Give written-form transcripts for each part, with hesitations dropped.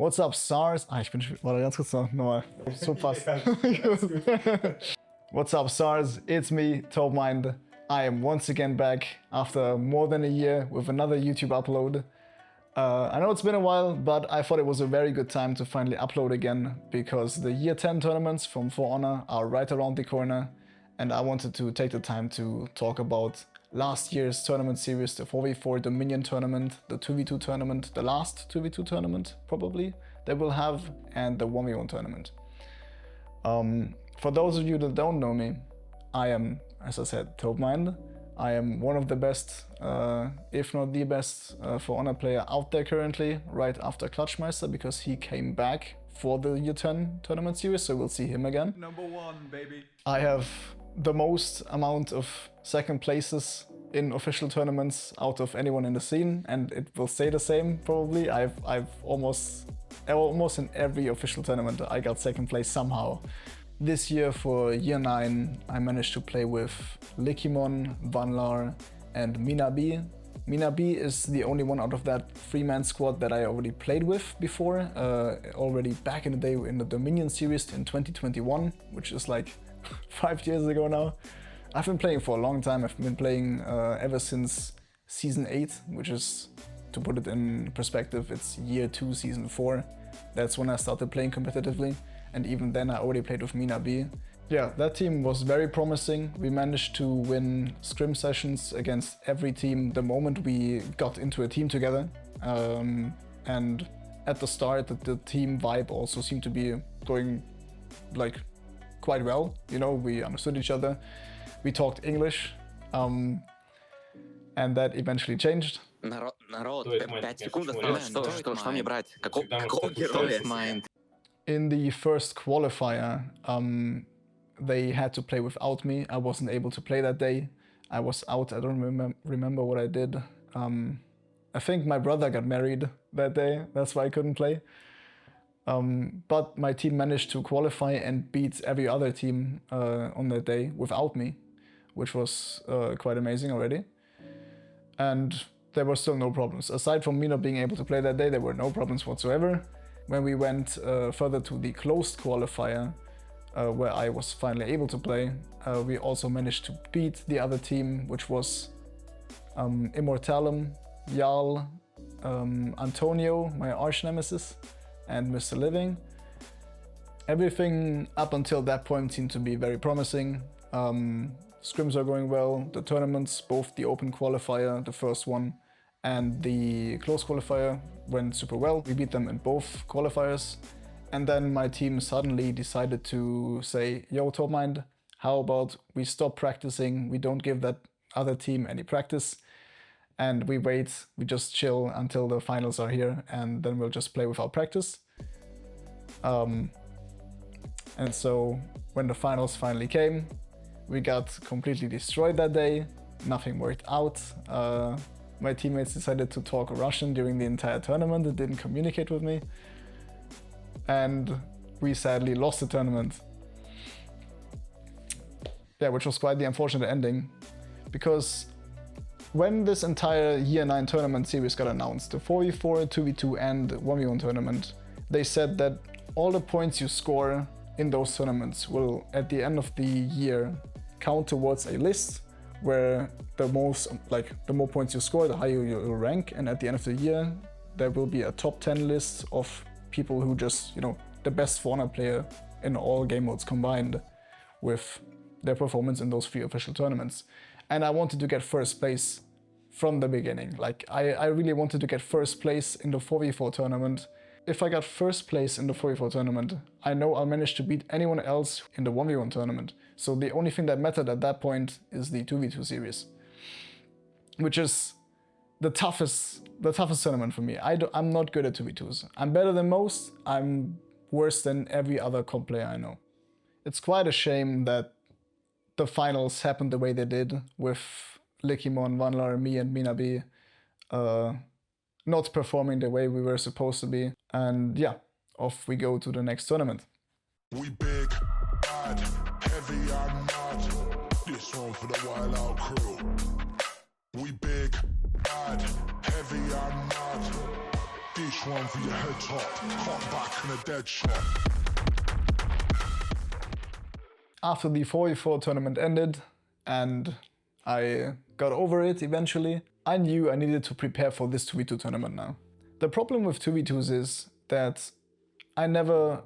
What's up, SARS? Warte, ganz kurz noch. Nochmal. So fast. What's up, SARS? It's me, TopeMind. I am once again back after more than a year with another YouTube upload. I know it's been a while, but I thought it was a very good time to finally upload again because the Year 10 tournaments from For Honor are right around the corner, and I wanted to take the time to talk about last year's tournament series, the 4v4 Dominion tournament, the 2v2 tournament, the last 2v2 tournament probably that we'll have, and the 1v1 tournament. For those of you that don't know me, I am, as I said, TopeMind. I am one of the best, if not the best, For Honor player out there currently, right after Clutchmeister, because he came back for the Year 10 tournament series, so we'll see him again. Number one, baby. I have the most amount of second places in official tournaments out of anyone in the scene, and it will stay the same probably. I've almost in every official tournament I got second place somehow. This year for Year 9 I managed to play with Likimon, Vanlar and Minabi. Minabi is the only one out of that 3-man squad that I already played with before, already back in the day in the Dominion series in 2021, which is like 5 years ago now. I've been playing for a long time. I've been playing ever since Season 8, which is, to put it in perspective, it's Year 2, Season 4. That's when I started playing competitively, and even then I already played with Minabi. Yeah, that team was very promising. We managed to win scrim sessions against every team the moment we got into a team together. And at the start, the team vibe also seemed to be going like quite well. You know, we understood each other. We talked English, and that eventually changed. Народ, 5 секунд осталось. Что мне брать? Какого героя? In the first qualifier, they had to play without me. I wasn't able to play that day. I was out. I don't remember what I did. I think my brother got married that day. That's why I couldn't play. But my team managed to qualify and beat every other team on that day without me, which was quite amazing already. And there were still no problems. Aside from me not being able to play that day, there were no problems whatsoever. When we went further to the closed qualifier, where I was finally able to play, we also managed to beat the other team, which was Immortalum, Jarl, Antonio, my arch nemesis, and Mr. Living. Everything up until that point seemed to be very promising. Scrims are going well, the tournaments, both the open qualifier, the first one, and the close qualifier went super well. We beat them in both qualifiers. And then my team suddenly decided to say, yo, TopeMind, how about we stop practicing, we don't give that other team any practice, and we wait, we just chill until the finals are here, and then we'll just play without practice. And so when the finals finally came, we got completely destroyed that day. Nothing worked out. My teammates decided to talk Russian during the entire tournament. They didn't communicate with me. And we sadly lost the tournament. Yeah, which was quite the unfortunate ending. Because when this entire Year 9 tournament series got announced, the 4v4, 2v2 and 1v1 tournament, they said that all the points you score in those tournaments will, at the end of the year, count towards a list where the more points you score, the higher you'll rank, and at the end of the year there will be a top 10 list of people who just, you know, the best For Honor player in all game modes combined with their performance in those 3 official tournaments. And I wanted to get first place from the beginning. Like, I really wanted to get first place in the 4v4 tournament. If I got first place in the 4v4 tournament, I know I'll manage to beat anyone else in the 1v1 tournament. So the only thing that mattered at that point is the 2v2 series, which is the toughest tournament for me. I'm not good at 2v2s. I'm better than most. I'm worse than every other comp player I know. It's quite a shame that the finals happened the way they did, with Likimon, Vanlar, me and Minabi not performing the way we were supposed to be. And yeah, off we go to the next tournament. We big, bad, heavy and mad. This one for the Wild Out crew. We big, bad, heavy and mad. This This one for your head top, caught back in a dead shot. After the 4v4 tournament ended and I got over it eventually, I knew I needed to prepare for this 2v2 tournament now. The problem with 2v2s is that I never,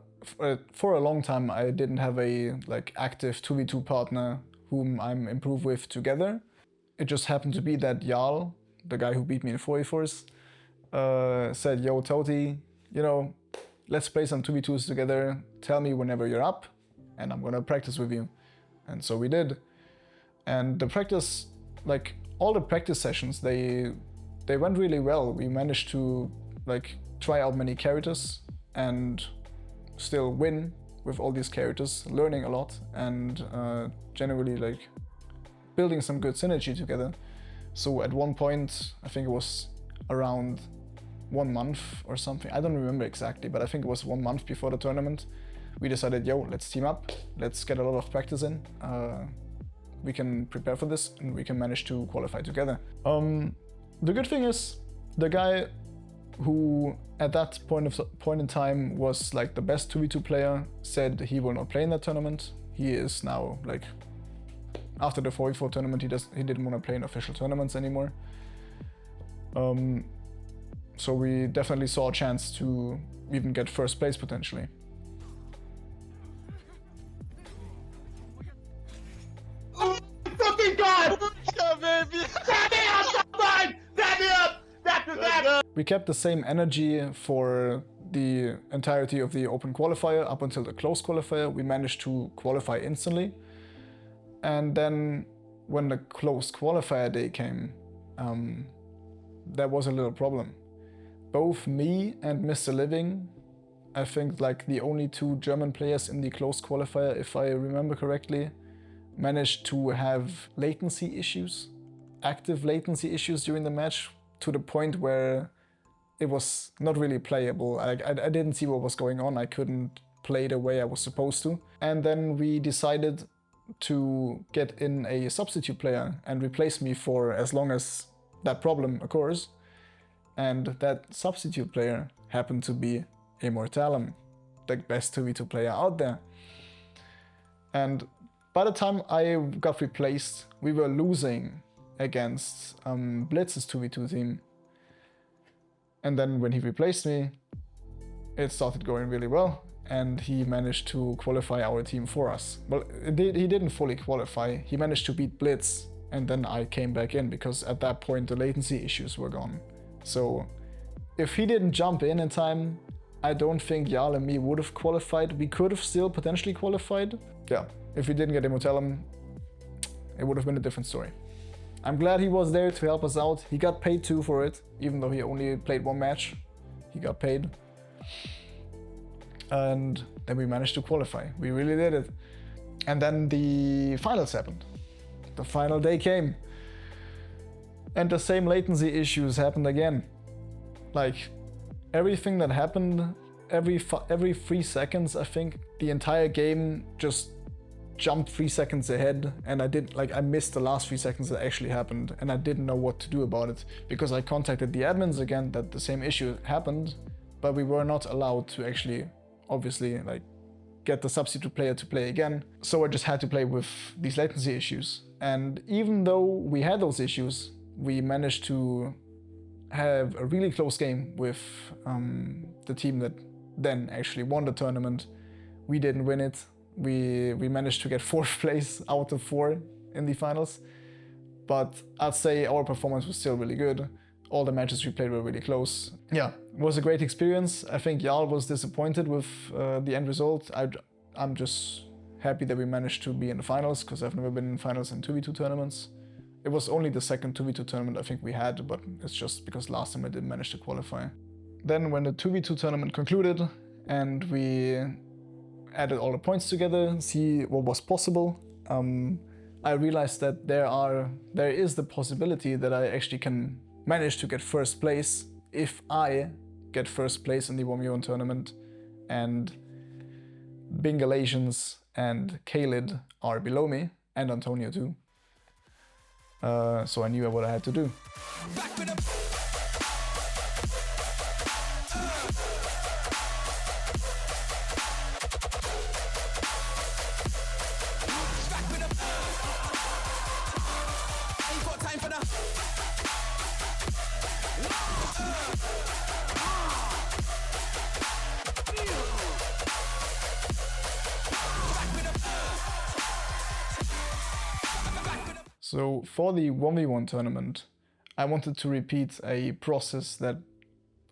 for a long time, I didn't have a active 2v2 partner whom I'm improved with together. It just happened to be that Jarl, the guy who beat me in 4v4s, said, yo Toti, you know, let's play some 2v2s together, tell me whenever you're up and I'm gonna practice with you. And so we did. And the practice, all the practice sessions, they went really well. We managed to try out many characters and still win with all these characters, learning a lot and generally building some good synergy together. So at one point, I think it was around 1 month or something, I don't remember exactly, but I think it was 1 month before the tournament, we decided, yo, let's team up, let's get a lot of practice in. We can prepare for this and we can manage to qualify together. The good thing is, the guy who at that point in time was the best 2v2 player said he will not play in that tournament. He is now after the 4v4 tournament, he didn't want to play in official tournaments anymore. So we definitely saw a chance to even get first place potentially. Oh my fucking god! Oh, baby! Set me up, someone! Set me up! That. We kept the same energy for the entirety of the open qualifier up until the closed qualifier. We managed to qualify instantly. And then when the closed qualifier day came, there was a little problem. Both me and Mr. Living, I think the only 2 German players in the closed qualifier, if I remember correctly, managed to have latency issues, active latency issues during the match, to the point where it was not really playable. I didn't see what was going on. I couldn't play the way I was supposed to. And then we decided to get in a substitute player and replace me for as long as that problem occurs. And that substitute player happened to be Immortalum, the best 2v2 player out there. And by the time I got replaced, we were losing against Blitz's 2v2 team. And then when he replaced me, it started going really well, and he managed to qualify our team for us. Well, he didn't fully qualify, he managed to beat Blitz, and then I came back in because at that point the latency issues were gone. So if he didn't jump in time, I don't think Jarl and me would have qualified. We could have still potentially qualified. Yeah, if we didn't get Immortalum, it would have been a different story. I'm glad he was there to help us out. He got paid too for it, even though he only played 1 match. He got paid. And then we managed to qualify. We really did it. And then the finals happened. The final day came. And the same latency issues happened again. Everything that happened, every 3 seconds, I think, the entire game just jumped 3 seconds ahead, and I missed the last 3 seconds that actually happened, and I didn't know what to do about it, because I contacted the admins again that the same issue happened, but we were not allowed to actually, obviously, get the substitute player to play again. So I just had to play with these latency issues. And even though we had those issues, we managed to have a really close game with the team that then actually won the tournament. We didn't win it. We managed to get 4th place out of 4 in the finals. But I'd say our performance was still really good. All the matches we played were really close. Yeah, it was a great experience. I think Jarl was disappointed with the end result. I'm just happy that we managed to be in the finals, because I've never been in finals in 2v2 tournaments. It was only the second 2v2 tournament I think we had, but it's just because last time I didn't manage to qualify. Then when the 2v2 tournament concluded and we added all the points together, see what was possible, I realized that there is the possibility that I actually can manage to get first place if I get first place in the 1v1 tournament, and Bingalations and Khalid are below me, and Antonio too. So I knew what I had to do. So for the 1v1 tournament, I wanted to repeat a process that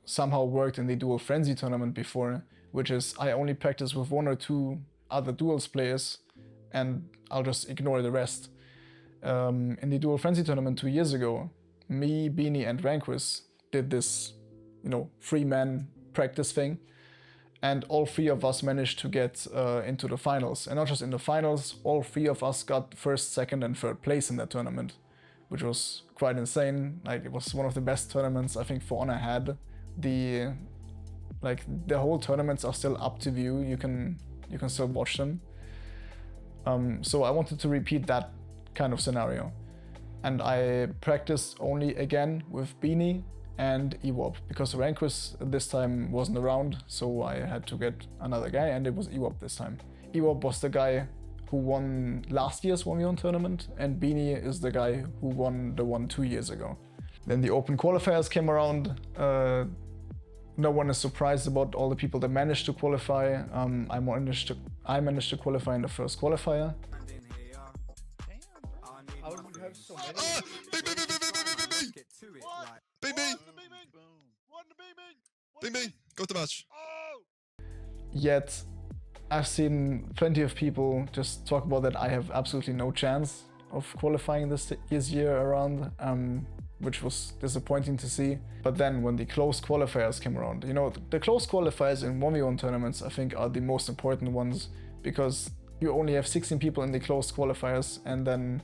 somehow worked in the Dual Frenzy tournament before, which is I only practice with 1 or 2 other Duels players and I'll just ignore the rest. In the Dual Frenzy tournament 2 years ago, me, Beanie and Ranquis did this, 3-man practice thing, and all 3 of us managed to get into the finals. And not just in the finals, all 3 of us got first, second and third place in that tournament, which was quite insane. Like, it was one of the best tournaments I think For Honor had. The whole tournaments are still up to view. You can still watch them. So I wanted to repeat that kind of scenario. And I practiced only again with Beanie and Ewop, because Ranquis this time wasn't around, so I had to get another guy, and it was Ewop this time. Ewop was the guy who won last year's 1v1 tournament, and Beanie is the guy who won the one 2 years ago. Then the open qualifiers came around. No one is surprised about all the people that managed to qualify. I managed to qualify in the first qualifier. How do you have so many? Bing, go to match. Yet, I've seen plenty of people just talk about that I have absolutely no chance of qualifying this year around, which was disappointing to see. But then when the close qualifiers came around, the close qualifiers in 1v1 tournaments I think are the most important ones, because you only have 16 people in the close qualifiers and then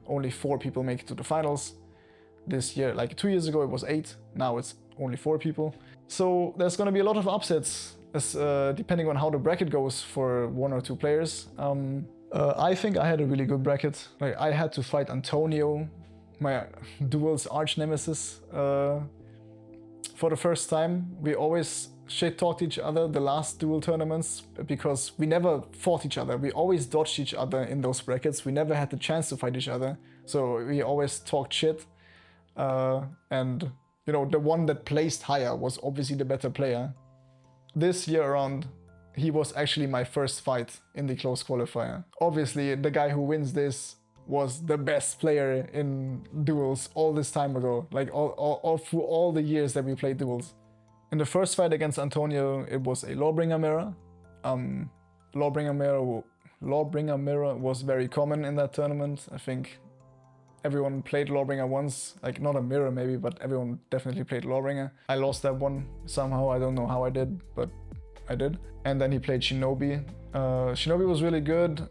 only 4 people make it to the finals. This year, like 2 years ago, it was 8, now it's only 4 people. So there's gonna be a lot of upsets, depending on how the bracket goes for 1 or 2 players. I think I had a really good bracket. Like, I had to fight Antonio, my Duel's arch nemesis, for the first time. We always shit-talked each other the last Duel tournaments, because we never fought each other. We always dodged each other in those brackets. We never had the chance to fight each other, so we always talked shit. And the one that placed higher was obviously the better player. This year around, he was actually my first fight in the close qualifier. Obviously, the guy who wins this was the best player in Duels all this time ago, like all through all the years that we played Duels. In the first fight against Antonio, it was a Lawbringer mirror. Lawbringer mirror was very common in that tournament. I think everyone played Lawbringer once, like not a mirror maybe, but everyone definitely played Lawbringer. I lost that one somehow, I don't know how I did, but I did. And then he played Shinobi. Shinobi was really good,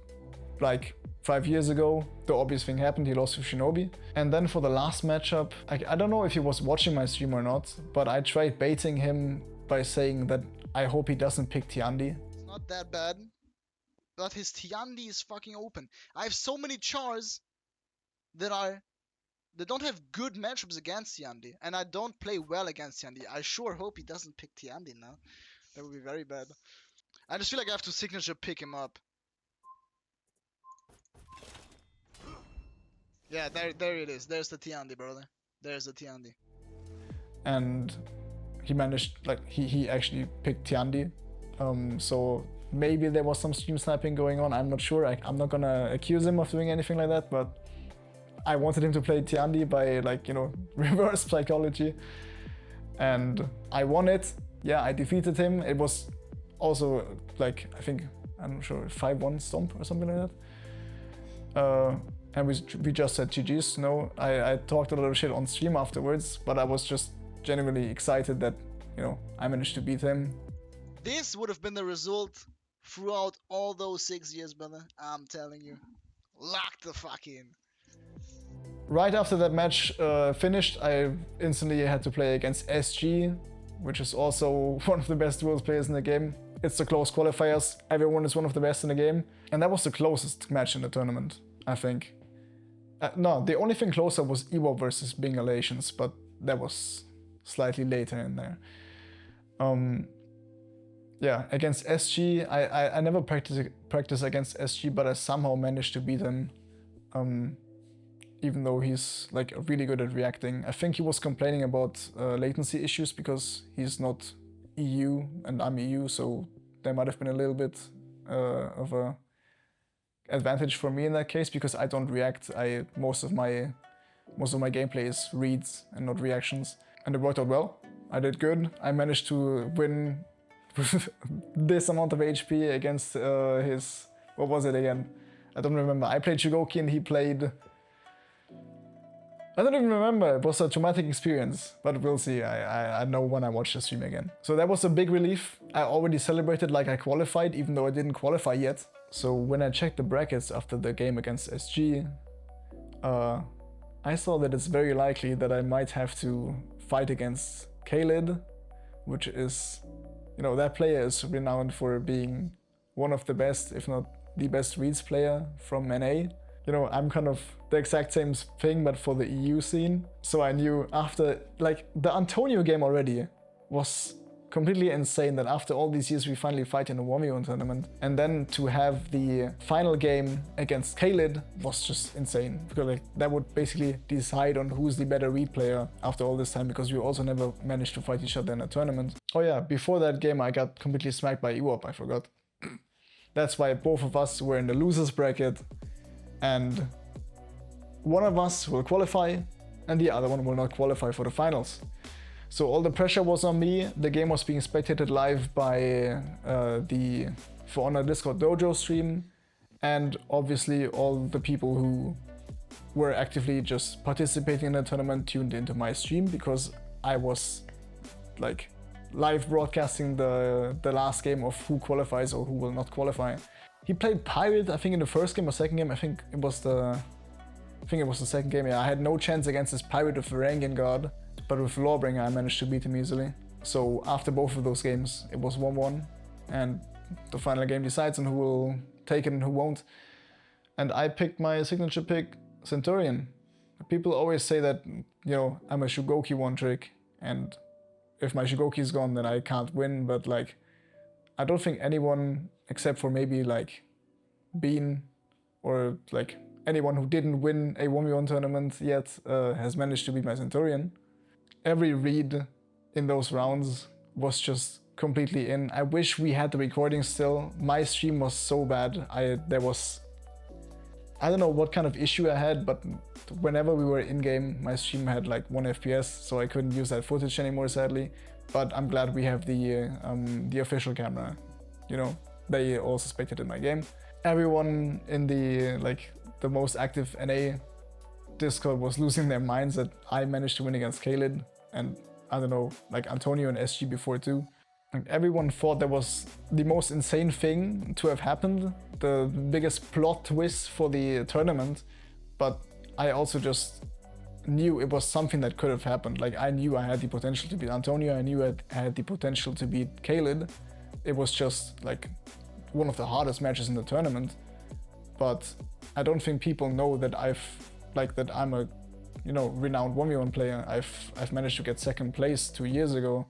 like 5 years ago. The obvious thing happened, he lost to Shinobi. And then for the last matchup, I don't know if he was watching my stream or not, but I tried baiting him by saying that I hope he doesn't pick Tiandi. It's not that bad, but his Tiandi is fucking open. I have so many chars that don't have good matchups against Tiandi, and I don't play well against Tiandi. I sure hope he doesn't pick Tiandi now. That would be very bad. I just feel like I have to signature pick him up. Yeah, there it is. There's the Tiandi, brother. There's the Tiandi. And he managed, he actually picked Tiandi. So maybe there was some stream sniping going on. I'm not sure. I'm not gonna accuse him of doing anything like that, but I wanted him to play Tiandi by, reverse psychology. And I won it. Yeah, I defeated him. It was also, I think, I'm not sure, 5-1 stomp or something like that. And we just said GG's. No, I talked a lot of shit on stream afterwards, but I was just genuinely excited that, I managed to beat him. This would have been the result throughout all those 6 years, brother. I'm telling you. Lock the fuck in. Right after that match finished, I instantly had to play against SG, which is also one of the best Duels players in the game. It's the close qualifiers. Everyone is one of the best in the game. And that was the closest match in the tournament, I think. No, the only thing closer was Ewop versus Bingalations, but that was slightly later in there. Yeah, against SG, I never practiced against SG, but I somehow managed to beat him. Even though he's really good at reacting. I think he was complaining about latency issues because he's not EU and I'm EU, so there might have been a little bit of a advantage for me in that case because I don't react. Most of my gameplay is reads and not reactions, and it worked out well. I did good. I managed to win this amount of HP against his, what was it again? I don't remember. I played Shugoki and he played, I don't even remember. It was a traumatic experience, but we'll see. I know when I watch the stream again. So that was a big relief. I already celebrated like I qualified, even though I didn't qualify yet. So when I checked the brackets after the game against SG, I saw that it's very likely that I might have to fight against Khalid, which is, you know, that player is renowned for being one of the best, if not the best reads player from NA. You know, I'm kind of the exact same thing, but for the EU scene. So I knew after, like, the Antonio game already was completely insane that after all these years we finally fight in a 1v1 tournament. And then to have the final game against Khalid was just insane. Because like, that would basically decide on who's the better read player after all this time, because we also never managed to fight each other in a tournament. Oh yeah, before that game I got completely smacked by Ewop, I forgot. That's why both of us were in the losers bracket, and one of us will qualify and the other one will not qualify for the finals. So all the pressure was on me. The game was being spectated live by the For Honor Discord Dojo stream, and obviously all the people who were actively just participating in the tournament tuned into my stream, because I was like live broadcasting the last game of who qualifies or who will not qualify. He played Pirate, I think, in the first game or second game. I think it was the second game. Yeah, I had no chance against this Pirate with Varangian God, but with Lawbringer I managed to beat him easily. So after both of those games it was 1-1, and the final game decides on who will take it and who won't. And I picked my signature pick, Centurion. People always say that, you know, I'm a Shugoki one trick, and if my Shugoki is gone then I can't win, but like, I don't think anyone except for maybe like Bean or like anyone who didn't win a 1v1 tournament yet has managed to beat my Centurion. Every read in those rounds was just completely in. I wish we had the recording still. My stream was so bad. I don't know what kind of issue I had, but whenever we were in game, my stream had like 1 FPS, so I couldn't use that footage anymore, sadly. But I'm glad we have the official camera. You know, they also spectated my game. Everyone in the most active NA Discord was losing their minds that I managed to win against Khalid, and I don't know, like Antonio and SG before too. And everyone thought that was the most insane thing to have happened, the biggest plot twist for the tournament, but I also just knew it was something that could have happened. Like, I knew I had the potential to beat Antonio, I knew I had the potential to beat Khalid. It was just like one of the hardest matches in the tournament, but I don't think people know that I'm a, you know, renowned 1v1 player. I've managed to get second place 2 years ago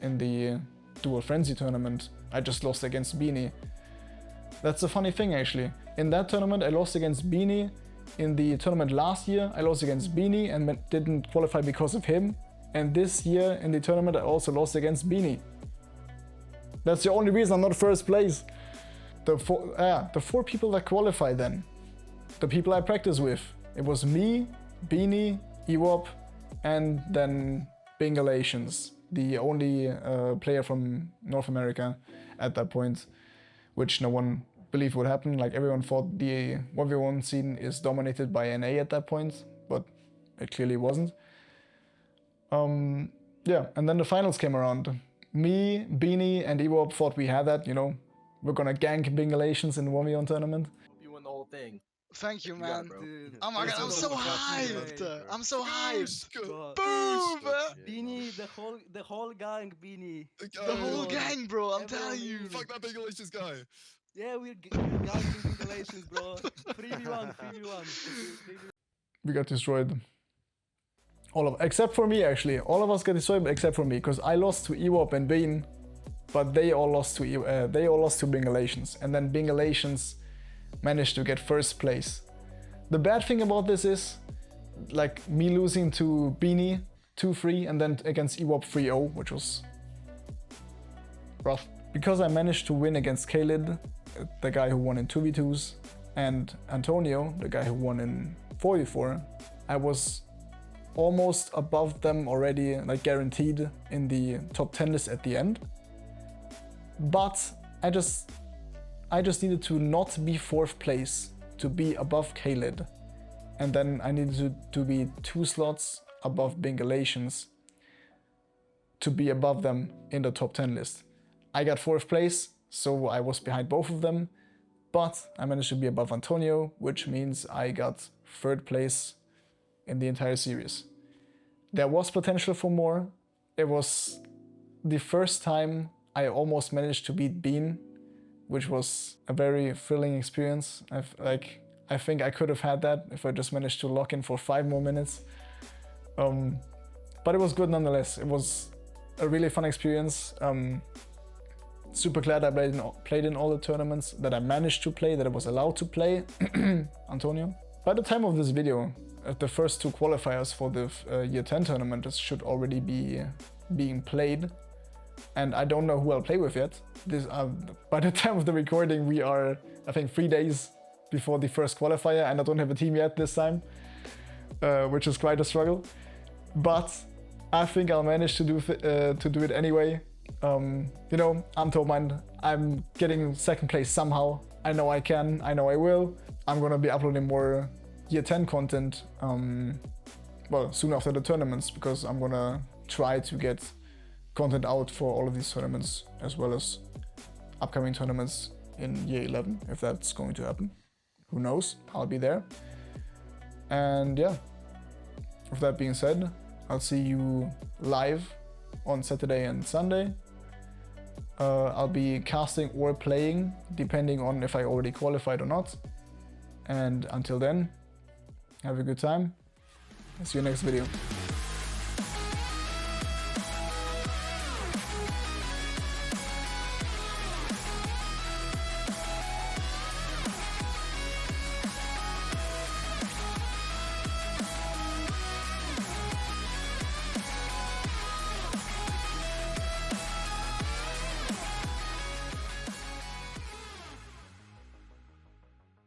in the Dual Frenzy tournament. I just lost against Beanie. That's a funny thing actually. In that tournament I lost against Beanie. In the tournament last year I lost against Beanie and didn't qualify because of him. And this year in the tournament I also lost against Beanie. That's the only reason I'm not first place. The four people that qualified then, the people I practice with, it was me, Beanie, Ewop, and then Bingalations, the only player from North America at that point, which no one believed would happen. Like, everyone thought the 1v1 scene is dominated by NA at that point, but it clearly wasn't. Yeah, and then the finals came around. Me, Beanie, and Ewop thought we had that, you know, we're gonna gank Bingalations in the 1v1 tournament. You won the whole thing. Thank you, man. Dude. Oh my god, I'm so hyped! I'm so hyped! Boom! Beanie, the whole gang, Beanie. The whole gang, bro, I'm telling you. Fuck that Bingalations guy. Yeah, we're ganking Bingalations, bro. 3v1, 3v1. We got destroyed. Except for me, actually. All of us got destroyed except for me, because I lost to Ewop and Bean, but they all lost to Bingalations, and then Bingalations managed to get first place. The bad thing about this is, like, me losing to Beanie 2-3 and then against Ewop 3-0, which was rough. Because I managed to win against Khalid, the guy who won in 2v2s, and Antonio, the guy who won in 4v4, I was almost above them already, like guaranteed in the top 10 list at the end. But I just needed to not be 4th place to be above Khaled. And then I needed to be 2 slots above Bengalations to be above them in the top 10 list. I got 4th place, so I was behind both of them, but I managed to be above Antonio, which means I got 3rd place in the entire series. There was potential for more. It was the first time I almost managed to beat Bean, which was a very thrilling experience. I think I could have had that if I just managed to lock in for 5 more minutes. But it was good nonetheless. It was a really fun experience. Super glad I played in all the tournaments that I managed to play, that I was allowed to play. Antonio. By the time of this video, the first 2 qualifiers for the Year 10 tournament should already be being played. And I don't know who I'll play with yet. By the time of the recording, we are, I think, 3 days before the first qualifier, and I don't have a team yet this time, which is quite a struggle. But I think I'll manage to do it anyway. You know, I'm Tormund. I'm getting 2nd place somehow. I know I can. I know I will. I'm gonna be uploading more Year 10 content, well, soon after the tournaments, because I'm gonna try to get content out for all of these tournaments, as well as upcoming tournaments in Year 11, if that's going to happen. Who knows? I'll be there. And yeah, with that being said, I'll see you live on Saturday and Sunday. I'll be casting or playing, depending on if I already qualified or not. And until then, have a good time. I'll see you next video.